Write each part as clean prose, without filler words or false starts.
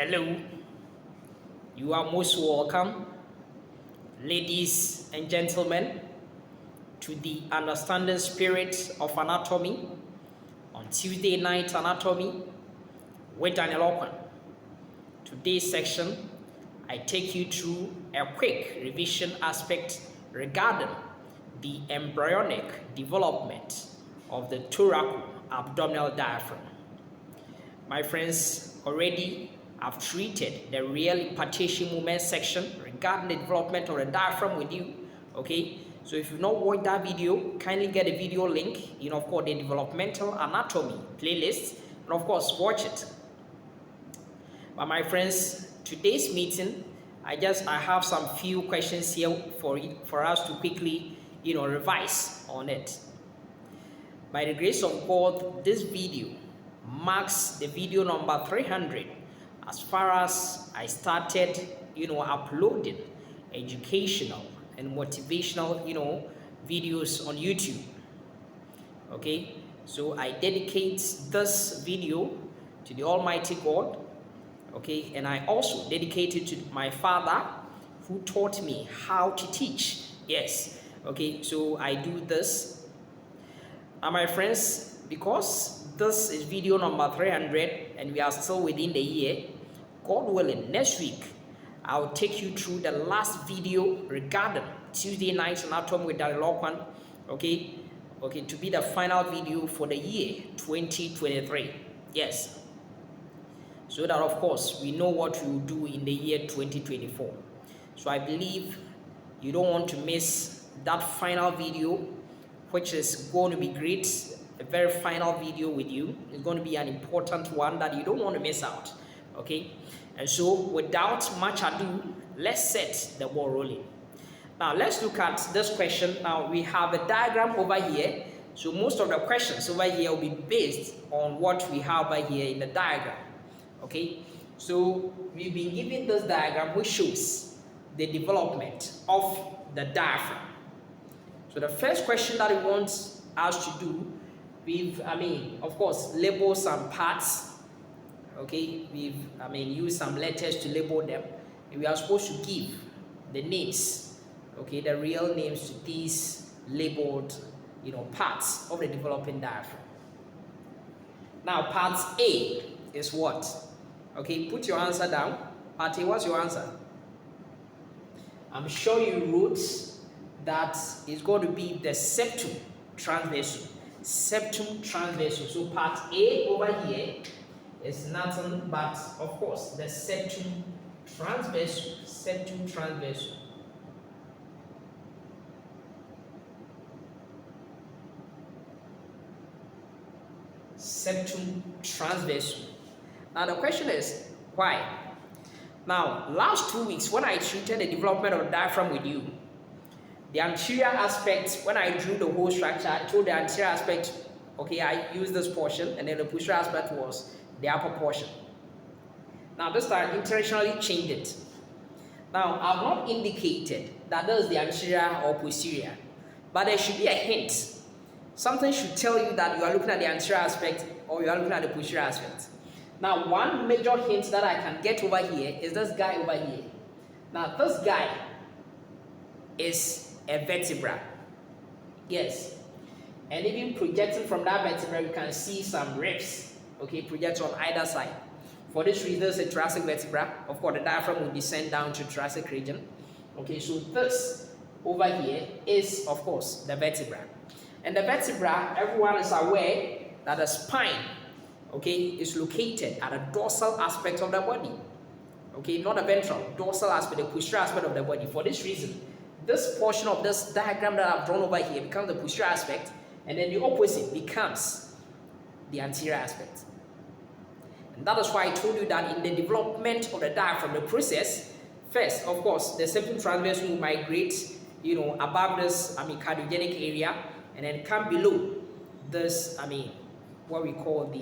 Hello, you are most welcome, ladies and gentlemen, to the Understanding Spirit of Anatomy on Tuesday Night Anatomy with Daniel Okwan. Today's section, I take you through a quick revision aspect regarding the embryonic development of the thoracoabdominal diaphragm. My friends, already I've treated the real partition movement section regarding the development of the diaphragm with you. Okay, so if you've not watched that video, kindly get a video link, of course, the developmental anatomy playlist, and of course, watch it. But my friends, today's meeting, I have some few questions here for us to quickly, revise on it. By the grace of God, this video marks the video number 300 as far as I started, uploading educational and motivational, videos on YouTube. Okay, so I dedicate this video to the Almighty God. Okay, and I also dedicate it to my father who taught me how to teach. Yes, okay, so I do this. Now, my friends, because this is video number 300 and we are still within the year, God willing, next week I'll take you through the last video regarding Tuesday Night Anatomy with Daniel Okwan, okay, to be the final video for the year 2023. Yes, so that of course we know what we will do in the year 2024. So I believe you don't want to miss that final video, which is going to be great. A very final video with you. It's going to be an important one that you don't want to miss out. Okay, and so without much ado, let's set the ball rolling. Now let's look at this question. Now we have a diagram over here, so most of the questions over here will be based on what we have over here in the diagram. Okay, so we've been given this diagram which shows the development of the diaphragm. So the first question that we want us to do, of course, label some parts. Okay, we've used some letters to label them, and we are supposed to give the names, okay, the real names to these labeled, parts of the developing diaphragm. Now, part A is what? Okay, put your answer down. Part A, what's your answer? I'm sure you wrote that it's going to be the septum transversum. Septum transversum. So part A over here is nothing but, of course, the septum transversum. Septum transversum. Septum transversum. Now the question is, why? Now, last 2 weeks when I treated the development of the diaphragm with you, the anterior aspect, when I drew the whole structure, I told the anterior aspect, okay, I used this portion, and then the posterior aspect was the upper portion. Now this time, I intentionally changed it. Now, I've not indicated that this is the anterior or posterior, but there should be a hint. Something should tell you that you are looking at the anterior aspect or you are looking at the posterior aspect. Now, one major hint that I can get over here is this guy over here. Now, this guy is a vertebra. Yes. And even projecting from that vertebra, you can see some ribs, okay, project on either side. For this reason, it's a thoracic vertebra. Of course, the diaphragm will descend down to the thoracic region. Okay, so this over here is, of course, the vertebra. And the vertebra, everyone is aware that the spine, okay, is located at a dorsal aspect of the body. Okay, not a ventral, dorsal aspect, the posterior aspect of the body. For this reason, this portion of this diagram that I've drawn over here becomes the posterior aspect, and then the opposite becomes the anterior aspect. And that is why I told you that in the development of the diaphragm, the process, first, of course, the septum transversum will migrate, above this, cardiogenic area, and then come below this, what we call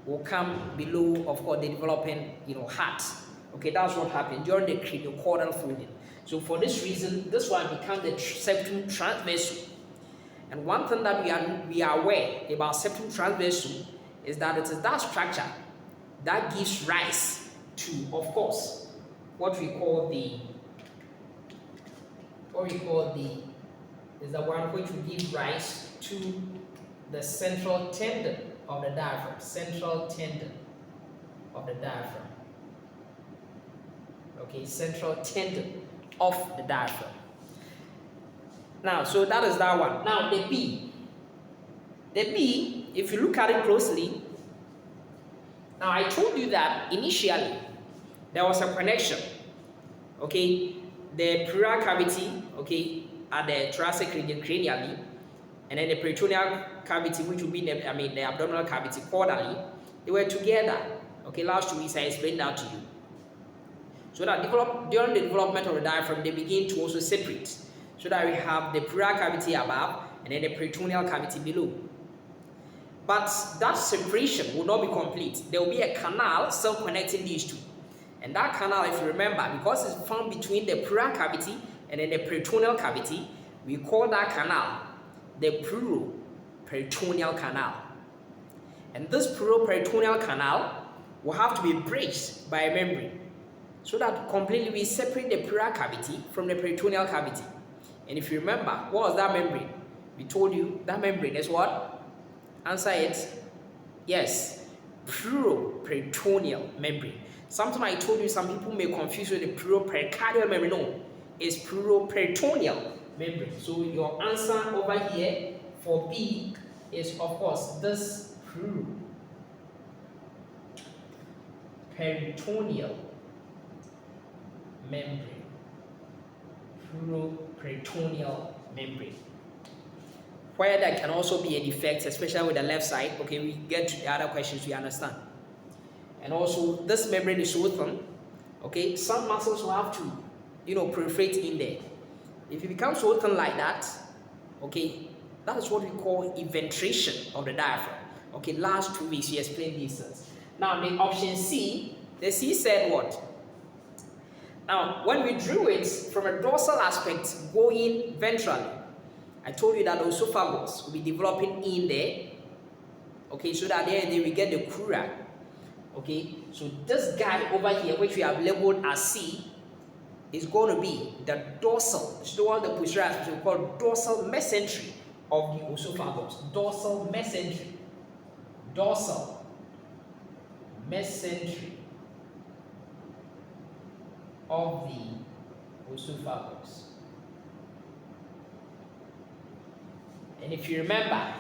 will come below, of course, the developing, heart. Okay, that's what happened during the craniocaudal folding. So for this reason, this one becomes the septum transversum. And one thing that we are aware about septum transversum is that it is that structure that gives rise to, of course, what we call the is the one which will give rise to the central tendon of the diaphragm. Central tendon of the diaphragm. Okay, central tendon of the diaphragm. Now, so that is that one. Now, the B. The B, if you look at it closely, now I told you that initially there was a connection. Okay, the pleural cavity, okay, at the thoracic region cranially, and then the peritoneal cavity, which would be the abdominal cavity caudally, they were together. Okay, last 2 weeks I explained that to you. So that during the development of the diaphragm, they begin to also separate. So that we have the pleural cavity above and then the peritoneal cavity below. But that separation will not be complete. There will be a canal still connecting these two. And that canal, if you remember, because it's found between the pleural cavity and then the peritoneal cavity, we call that canal the pleuroperitoneal canal. And this pleuroperitoneal canal will have to be bridged by a membrane, so that completely we separate the pleural cavity from the peritoneal cavity. And if you remember, what was that membrane? We told you that membrane is what? Answer it. Yes, pleuroperitoneal membrane. Sometimes I told you some people may confuse with the pleuropericardial membrane. No, it's pleuroperitoneal membrane. So your answer over here for B is, of course, this pleuroperitoneal membrane. Pleuroperitoneal membrane. Where there can also be a defect, especially with the left side. Okay, we get to the other questions, we understand. And also, this membrane is so thin. Okay, some muscles will have to, proliferate in there. If it becomes so thin like that, okay, that is what we call eventration of the diaphragm. Okay, last 2 weeks we explained these things. Now, the option C, the C said what? Now, when we drew it from a dorsal aspect going ventrally, I told you that the esophagus will be developing in there. Okay, so that there we get the crura. Okay, so this guy over here, which we have labeled as C, is going to be the dorsal. It's the one the posterior aspect we call dorsal mesentery of the esophagus. Dorsal mesentery. Dorsal mesentery of the esophagus. And if you remember,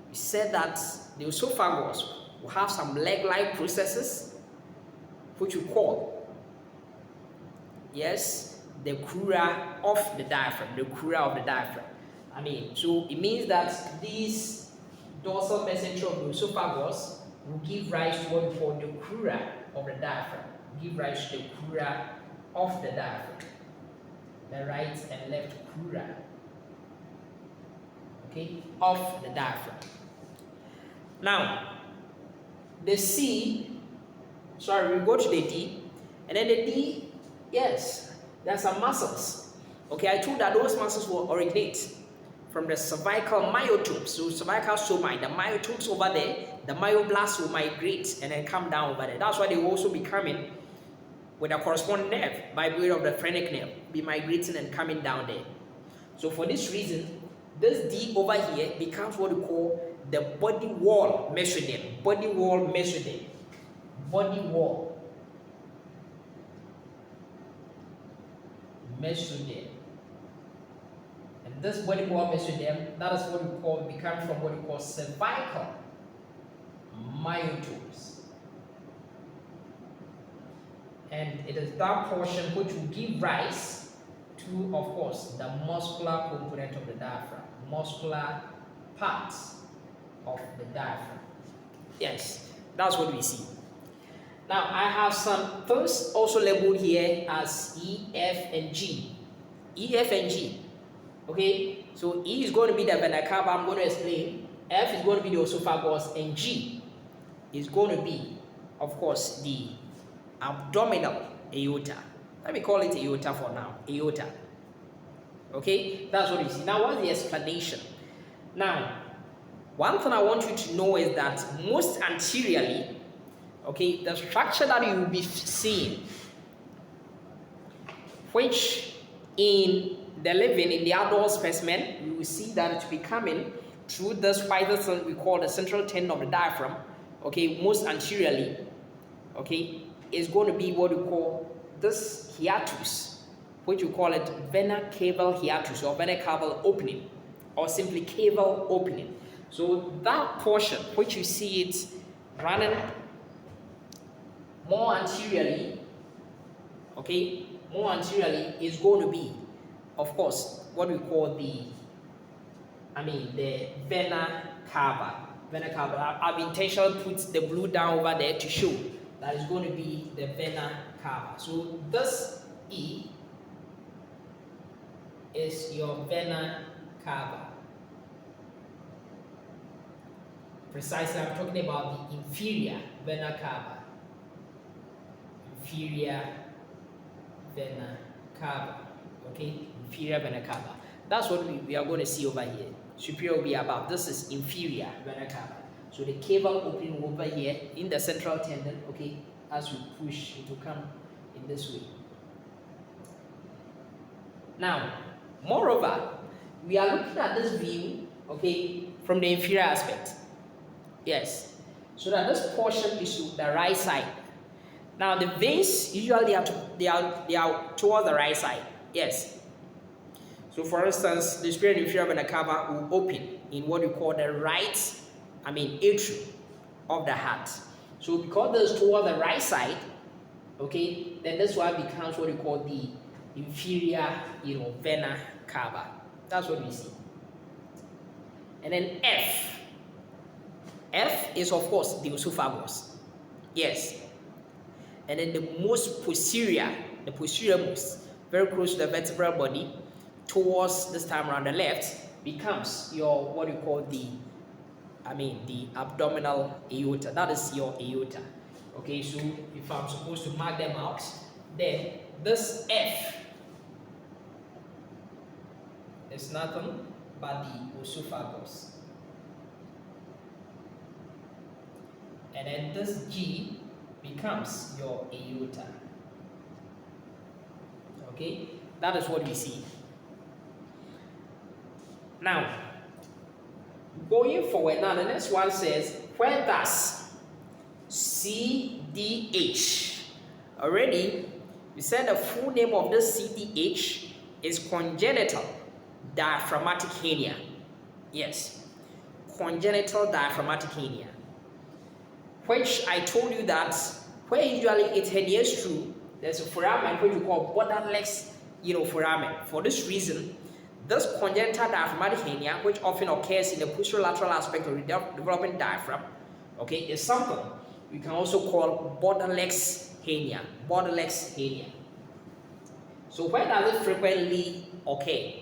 we said that the esophagus will have some leg-like processes, which we call, yes, the crura of the diaphragm, the crura of the diaphragm. So it means that these dorsal mesentery of the esophagus will give rise to what we call the crura of the diaphragm, give rise to the crura of the diaphragm, the right and left crura, okay, of the diaphragm. Now, the C, sorry, we go to the D, and then the D, yes, there are some muscles. Okay, I told that those muscles will originate from the cervical myotubes. So cervical somi, the myotubes over there, the myoblasts will migrate and then come down over there. That's why they will also be coming with a corresponding nerve by way of the phrenic nerve, be migrating and coming down there. So for this reason, this D over here becomes what we call the body wall mesoderm. Body wall mesoderm. Body wall mesoderm. And this body wall mesoderm, that is what we call, becomes from what we call cervical myotubes. And it is that portion which will give rise to, of course, the muscular component of the diaphragm. Muscular parts of the diaphragm. Yes, that's what we see. Now, I have some things also labeled here as E, F, and G. E, F, and G. Okay, so E is going to be the vena cava, I'm going to explain. F is going to be the esophagus, and G is going to be, of course, the abdominal aorta. Let me call it aorta for now. Aorta. Okay, that's what you see. Now, what's the explanation? Now, one thing I want you to know is that most anteriorly, okay, the structure that you will be seeing, which in the living, in the adult specimen, you will see that it will be coming through this white thing we call the central tendon of the diaphragm, okay, most anteriorly, okay, is going to be what we call this hiatus, which we call it vena caval hiatus or vena caval opening, or simply caval opening. So that portion, which you see it running more anteriorly, okay, more anteriorly is going to be, of course, what we call the vena cava. Vena cava. I've intentionally put the blue down over there to show that is going to be the vena cava. So this E is your vena cava. Precisely, I'm talking about the inferior vena cava. Inferior vena cava. Okay, inferior vena cava. That's what we are going to see over here. Superior will be above. This is inferior vena cava. So the caval opening over here in the central tendon, okay, as we push, it will come in this way. Now, moreover, we are looking at this view, okay, from the inferior aspect. Yes. So that this portion is to the right side. Now the veins usually they are towards the right side. Yes. So for instance, the superior and inferior vena cava will open in what we call the right, atrium of the heart. So because this is toward the right side, okay, then this one becomes what we call the inferior, vena cava. That's what we see. And then F. F is of course the esophagus. Yes. And then the most posterior, the posterior most, very close to the vertebral body, towards this time around the left, becomes your what you call the abdominal aorta. That is your aorta. Okay, so if I'm supposed to mark them out, then this F is nothing but the esophagus. And then this G becomes your aorta. Okay, that is what we see. Now, going forward, now the next one says, where does CDH? Already, we said the full name of this CDH is congenital diaphragmatic hernia. Yes, congenital diaphragmatic hernia. Which I told you that where usually it herniates through, there's a foramen which we call border legs, foramen. For this reason, this congenital diaphragmatic hernia, which often occurs in the posterolateral aspect of the developing diaphragm, okay, is something we can also call border legs hernia. Border legs hernia. So where does it frequently occur?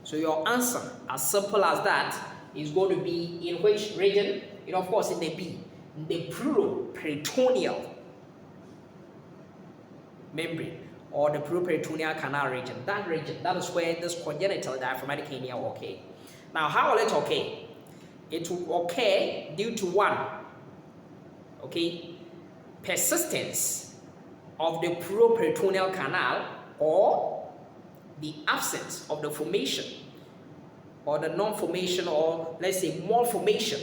So your answer, as simple as that, is going to be in which region? Of course, in the B. The pleuroperitoneal membrane or the pleuroperitoneal canal region. That region, that is where this congenital diaphragmatic hernia will occur. Now, how will it occur? It will occur due to one, okay, persistence of the pleuroperitoneal canal or the absence of the formation or the non-formation or let's say malformation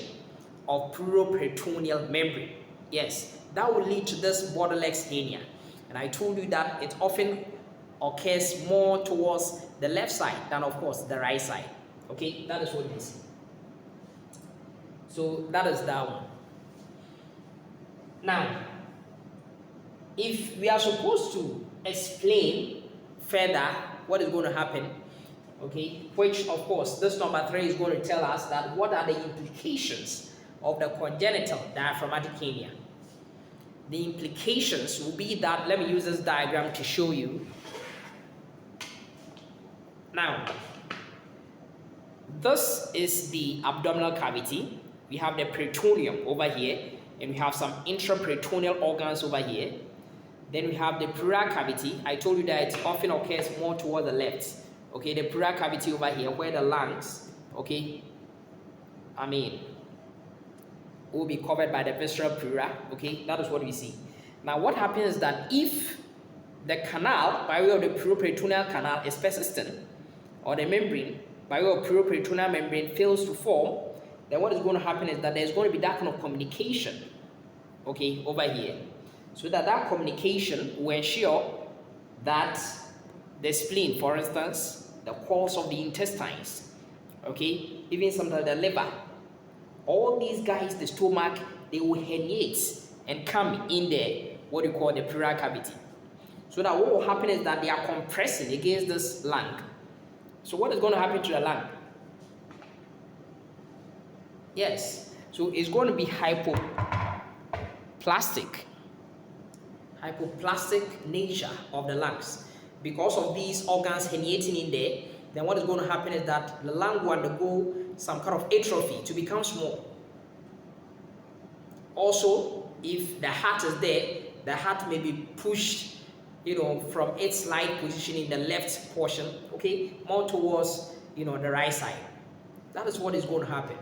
of pleuroperitoneal membrane. Yes, that will lead to this border legs hernia. And I told you that it often occurs more towards the left side than, of course, the right side. Okay, that is what you see. So that is that one. Now, if we are supposed to explain further what is going to happen, okay, which of course this number 3 is going to tell us that what are the implications of the congenital diaphragmatic hernia. The implications will be that, let me use this diagram to show you. Now, this is the abdominal cavity. We have the peritoneum over here, and we have some intraperitoneal organs over here. Then we have the pleural cavity. I told you that it often occurs more toward the left. Okay, the pleural cavity over here, where the lungs, okay, will be covered by the visceral pleura. Okay, that is what we see. Now, what happens is that if the canal, by way of the puroperitoneal canal, is persistent, or the membrane, by way of puroperitoneal membrane, fails to form, then what is going to happen is that there's going to be that kind of communication, okay, over here. So that communication will ensure that the spleen, for instance, the walls of the intestines, okay, even sometimes the liver, all these guys, the stomach, they will herniate and come in there, what you call the pleural cavity. So that what will happen is that they are compressing against this lung. So what is going to happen to the lung? Yes, so it's going to be hypoplastic nature of the lungs. Because of these organs herniating in there, then what is going to happen is that the lung will undergo some kind of atrophy to become small. Also, if the heart is there, the heart may be pushed, from its light position in the left portion, okay, more towards, the right side. That is what is going to happen.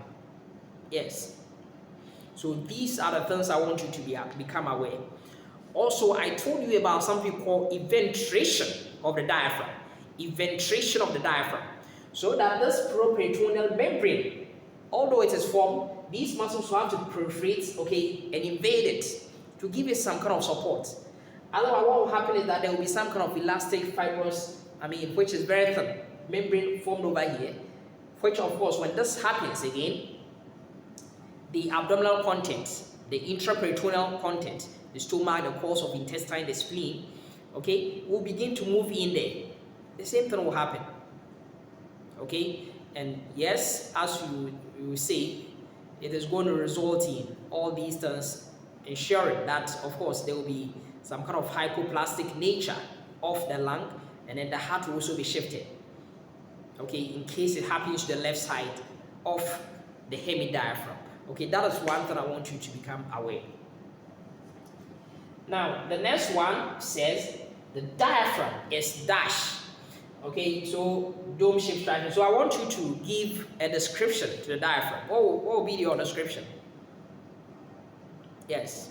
Yes. So these are the things I want you to become aware. Also, I told you about something called eventration of the diaphragm. Eventration of the diaphragm. So that this puroperitoneal membrane, although it is formed, these muscles will have to perforate, okay, and invade it to give it some kind of support. Otherwise, what will happen is that there will be some kind of elastic fibrous, which is very thin, membrane formed over here, which of course, when this happens again, the abdominal contents, the intraperitoneal content, the stomach, the course of intestine, the spleen, okay, will begin to move in there. The same thing will happen. Okay, and yes, as you say, it is going to result in all these things, ensuring that, of course, there will be some kind of hypoplastic nature of the lung, and then the heart will also be shifted. Okay, in case it happens to the left side of the hemidiaphragm. Okay, that is one thing I want you to become aware. Now, the next one says the diaphragm is dash. Okay, so dome shaped structure. So I want you to give a description to the diaphragm. What will be your description? Yes.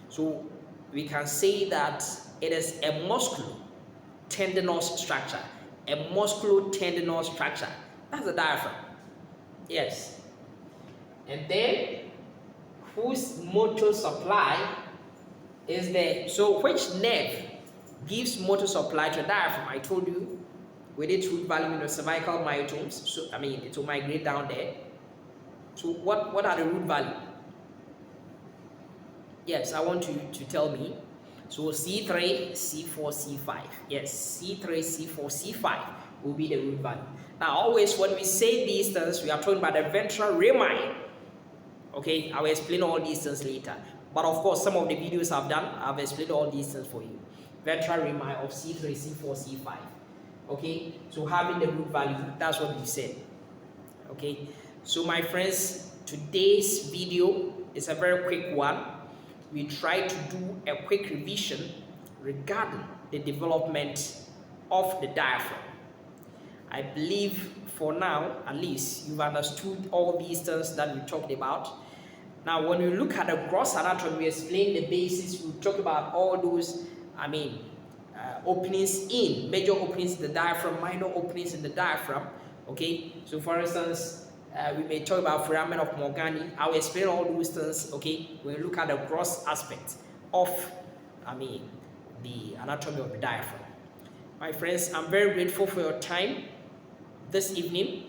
So we can say that it is a musculo-tendinous structure. A musculo-tendinous structure. That's the diaphragm. Yes. And then, whose motor supply is there? So which nerve gives motor supply to the diaphragm? I told you, with its root value in the cervical myotomes, so it will migrate down there. So what are the root value? Yes, I want you to tell me. So C3, C4, C5. Yes, C3, C4, C5 will be the root value. Now, always when we say these things, we are talking about the ventral rami. Okay, I will explain all these things later. But of course, some of the videos I've done, I've explained all these things for you. Ventral rami of C3, C4, C5. Okay, so having the root value, that's what we said. Okay, so my friends, today's video is a very quick one. We try to do a quick revision regarding the development of the diaphragm. I believe for now, at least, you've understood all these things that we talked about. Now, when we look at the gross anatomy, we explain the basis, we talk about all those, openings in, major openings in the diaphragm, minor openings in the diaphragm, okay? So for instance, we may talk about foramen of Morgani. I will explain all those things, okay, when we look at the gross aspect of, the anatomy of the diaphragm. My friends, I'm very grateful for your time this evening.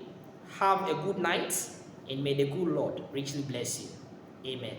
Have a good night, and may the good Lord richly bless you. Amen.